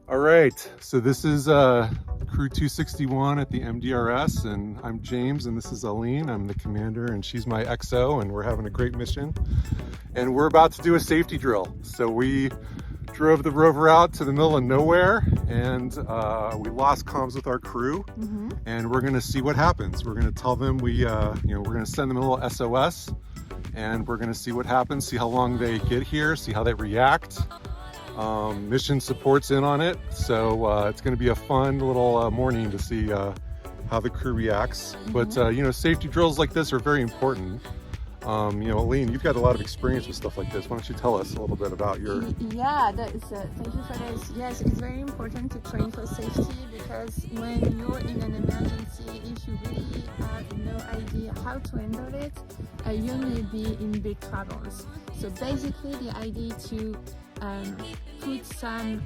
All right, so this is Crew261 at the MDRS, and I'm James, and this is Aline. I'm the commander, and she's my XO, and we're having a great mission. And we're about to do a safety drill. So we drove the rover out to the middle of nowhere, and we lost comms with our crew, and we're gonna see what happens. We're gonna tell them we're gonna send them a little SOS, and we're gonna see what happens, see how long they get here, see how they react. Mission support's in on it, so it's going to be a fun little morning to see how the crew reacts. But safety drills like this are very important. Aline, you've got a lot of experience with stuff like this. Why don't you tell us a little bit about your... Yeah, thank you for this. Yes, it's very important to train for safety, because when you're in an emergency, if you really have no idea how to handle it, you may be in big troubles. So basically the idea to put some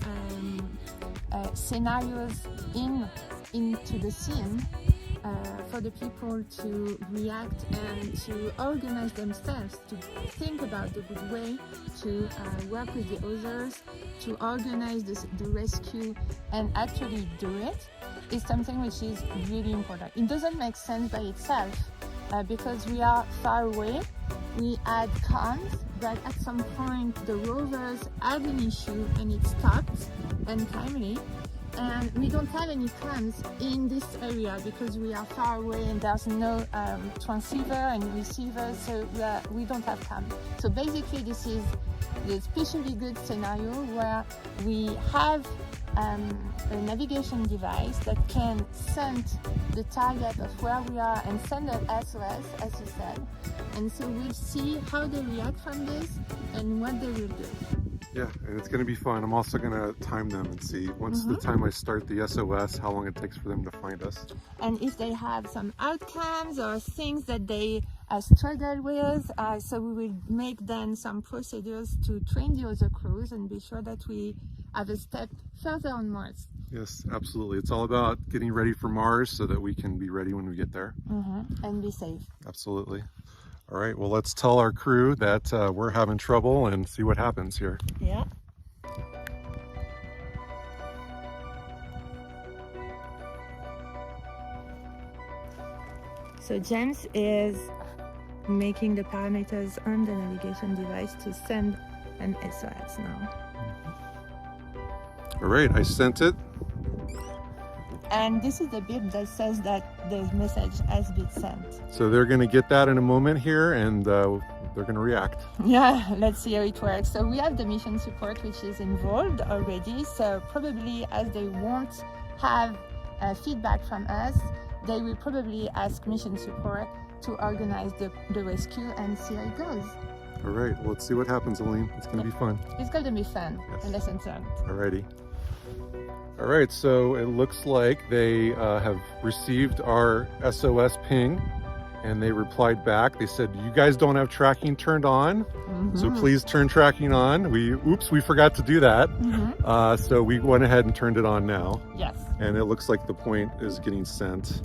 scenarios into the scene for the people to react and to organize themselves, to think about the good way to work with the others, to organize the rescue and actually do it, is something which is really important. It doesn't make sense by itself because we are far away. We had comms, but at some point the rovers had an issue and it stopped untimely, and we don't have any comms in this area because we are far away and there's no transceiver and receiver, so we don't have comms. So basically this is the especially good scenario where we have a navigation device that can send the target of where we are and send an SOS, as you said. And so we'll see how they react from this and what they will do. Yeah, and it's going to be fun. I'm also going to time them and see, once the time I start the SOS, how long it takes for them to find us. And if they have some outcomes or things that they struggle with, so we will make then some procedures to train the other crews and be sure that we have a step further on Mars. Yes, absolutely. It's all about getting ready for Mars so that we can be ready when we get there. And be safe. Absolutely. All right, well, let's tell our crew that we're having trouble and see what happens here. Yeah. So James is making the parameters on the navigation device to send an SOS now. All right, I sent it. And this is the beep that says that the message has been sent. So they're going to get that in a moment here, and they're going to react. Yeah, let's see how it works. So we have the mission support, which is involved already. So probably as they won't have feedback from us, they will probably ask mission support to organize the rescue and see how it goes. All right, well, let's see what happens, Aline. It's going to be fun. It's going to be fun. Yes. And lessons learned. All righty. All right, so it looks like they have received our SOS ping, and they replied back. They said, you guys don't have tracking turned on, so please turn tracking on. We forgot to do that. So we went ahead and turned it on now. Yes. And it looks like the point is getting sent.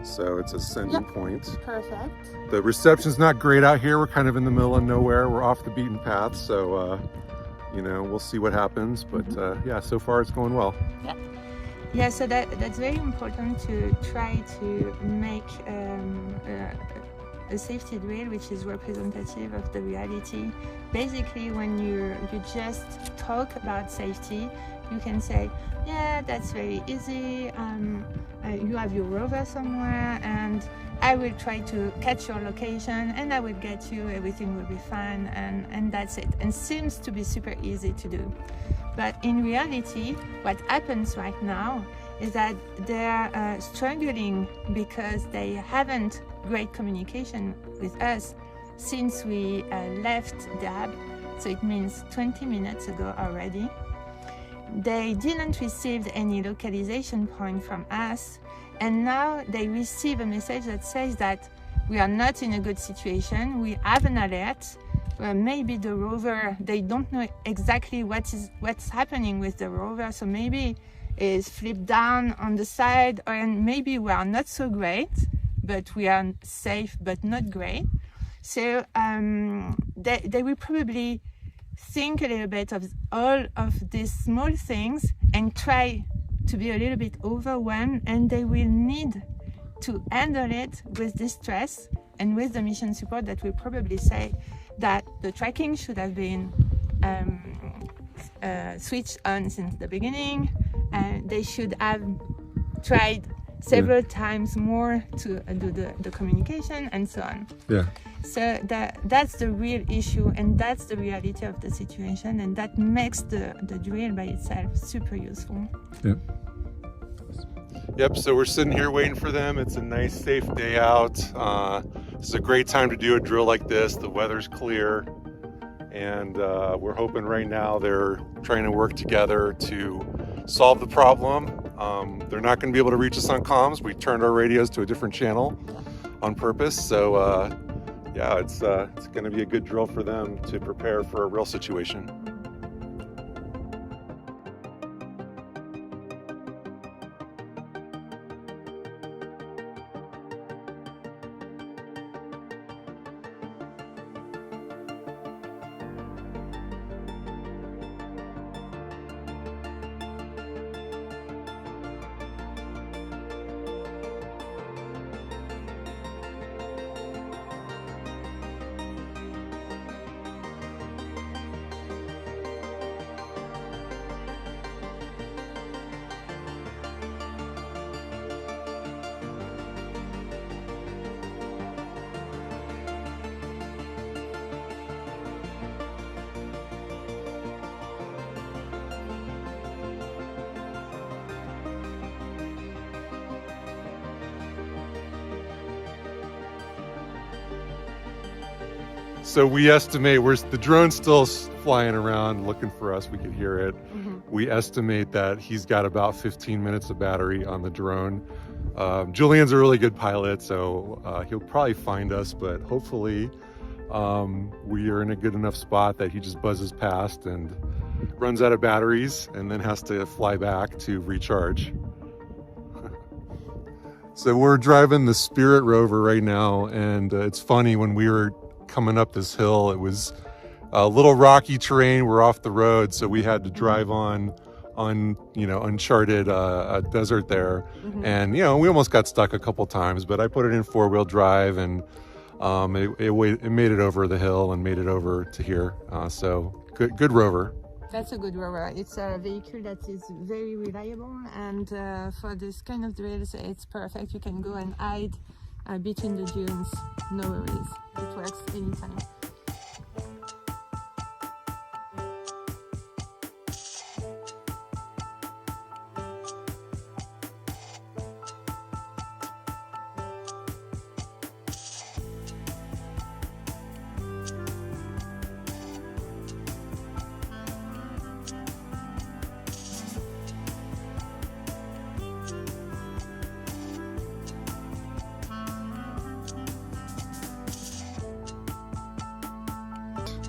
So it's a sending point. Perfect. The reception's not great out here. We're kind of in the middle of nowhere. We're off the beaten path, so we'll see what happens, but yeah, so far it's going well. Yeah, so that's very important to try to make a safety drill which is representative of the reality. Basically, when you just talk about safety, you can say, yeah, that's very easy, you have your rover somewhere and I will try to catch your location and I will get you, everything will be fine, and that's it. And seems to be super easy to do. But in reality, what happens right now is that they're struggling because they haven't great communication with us since we left DAB, so it means 20 minutes ago already. They didn't receive any localization point from us, and now they receive a message that says that we are not in a good situation, we have an alert, maybe the rover, they don't know exactly what's happening with the rover, so maybe it's flipped down on the side, and maybe we are not so great, but we are safe but not great. So they will probably think a little bit of all of these small things and try to be a little bit overwhelmed, and they will need to handle it with this stress and with the mission support that will probably say that the tracking should have been switched on since the beginning, and they should have tried several times more to do the communication and so on. Yeah. So that's the real issue, and that's the reality of the situation, and that makes the drill by itself super useful. Yeah. Yep, so we're sitting here waiting for them. It's a nice, safe day out. This is a great time to do a drill like this. The weather's clear, and we're hoping right now they're trying to work together to solve the problem. They're not going to be able to reach us on comms. We turned our radios to a different channel on purpose, so yeah, it's going to be a good drill for them to prepare for a real situation. So we estimate, the drone's still flying around looking for us. We could hear it. We estimate that he's got about 15 minutes of battery on the drone. Julien's a really good pilot, so he'll probably find us, but hopefully we are in a good enough spot that he just buzzes past and runs out of batteries and then has to fly back to recharge. So we're driving the Spirit rover right now, and it's funny, when we were coming up this hill, it was a little rocky terrain. We're off the road, so we had to drive on uncharted desert there. And we almost got stuck a couple times, but I put it in 4-wheel drive, and it made it over the hill and made it over to here. So good rover. That's a good rover. It's a vehicle that is very reliable, and for this kind of drills, it's perfect. You can go and hide between the dunes, no worries. It works anytime.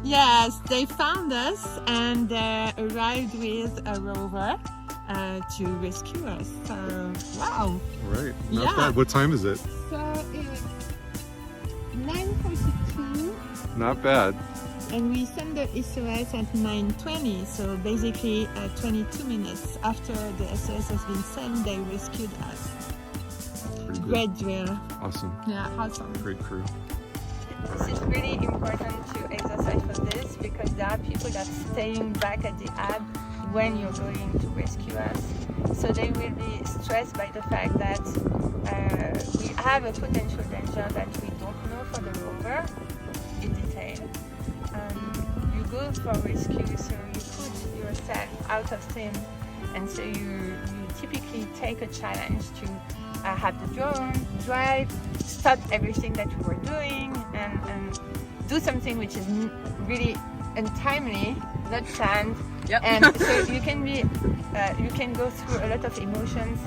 Yes, they found us and arrived with a rover to rescue us. So, wow. Right, not bad. What time is it? So it's 9:42. Not bad. And we sent the SOS at 9:20. So basically 22 minutes after the SOS has been sent, they rescued us. Pretty good. Great drill. Awesome. Yeah, awesome. Great crew. It's really important to exercise for this, because there are people that are staying back at the hub when you're going to rescue us. So they will be stressed by the fact that we have a potential danger that we don't know for the rover in detail. You go for rescue, so you put yourself out of steam, and so you typically take a challenge to have the drone drive, stop everything that we were doing, and do something which is really untimely, not planned. Yep. And so you can be, you can go through a lot of emotions.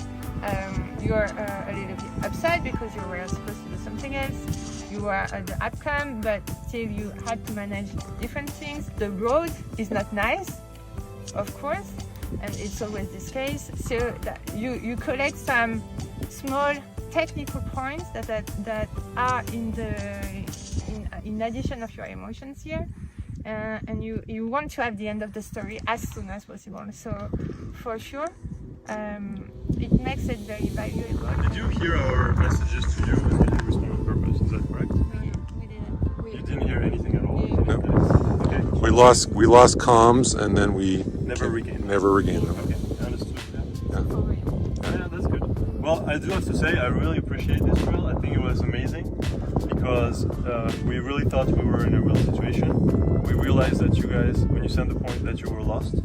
You're a little bit upset because you were supposed to do something else. You were at the outcome, but still you had to manage different things. The road is not nice, of course, and it's always this case. So that you collect some small technical points that are in addition of your emotions here, and you want to have the end of the story as soon as possible. So for sure, it makes it very valuable. Did you hear our messages to you and did you respond on purpose? Is that correct? We didn't. You didn't hear anything at all? No. Okay. We lost comms and then we Never regained them. Okay, understood. Yeah. For real. Yeah, that's good. Well, I do have to say, I really appreciate this drill. I think it was amazing because we really thought we were in a real situation. We realized that you guys, when you sent the point, that you were lost.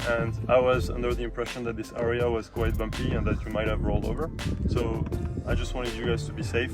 And I was under the impression that this area was quite bumpy and that you might have rolled over. So I just wanted you guys to be safe.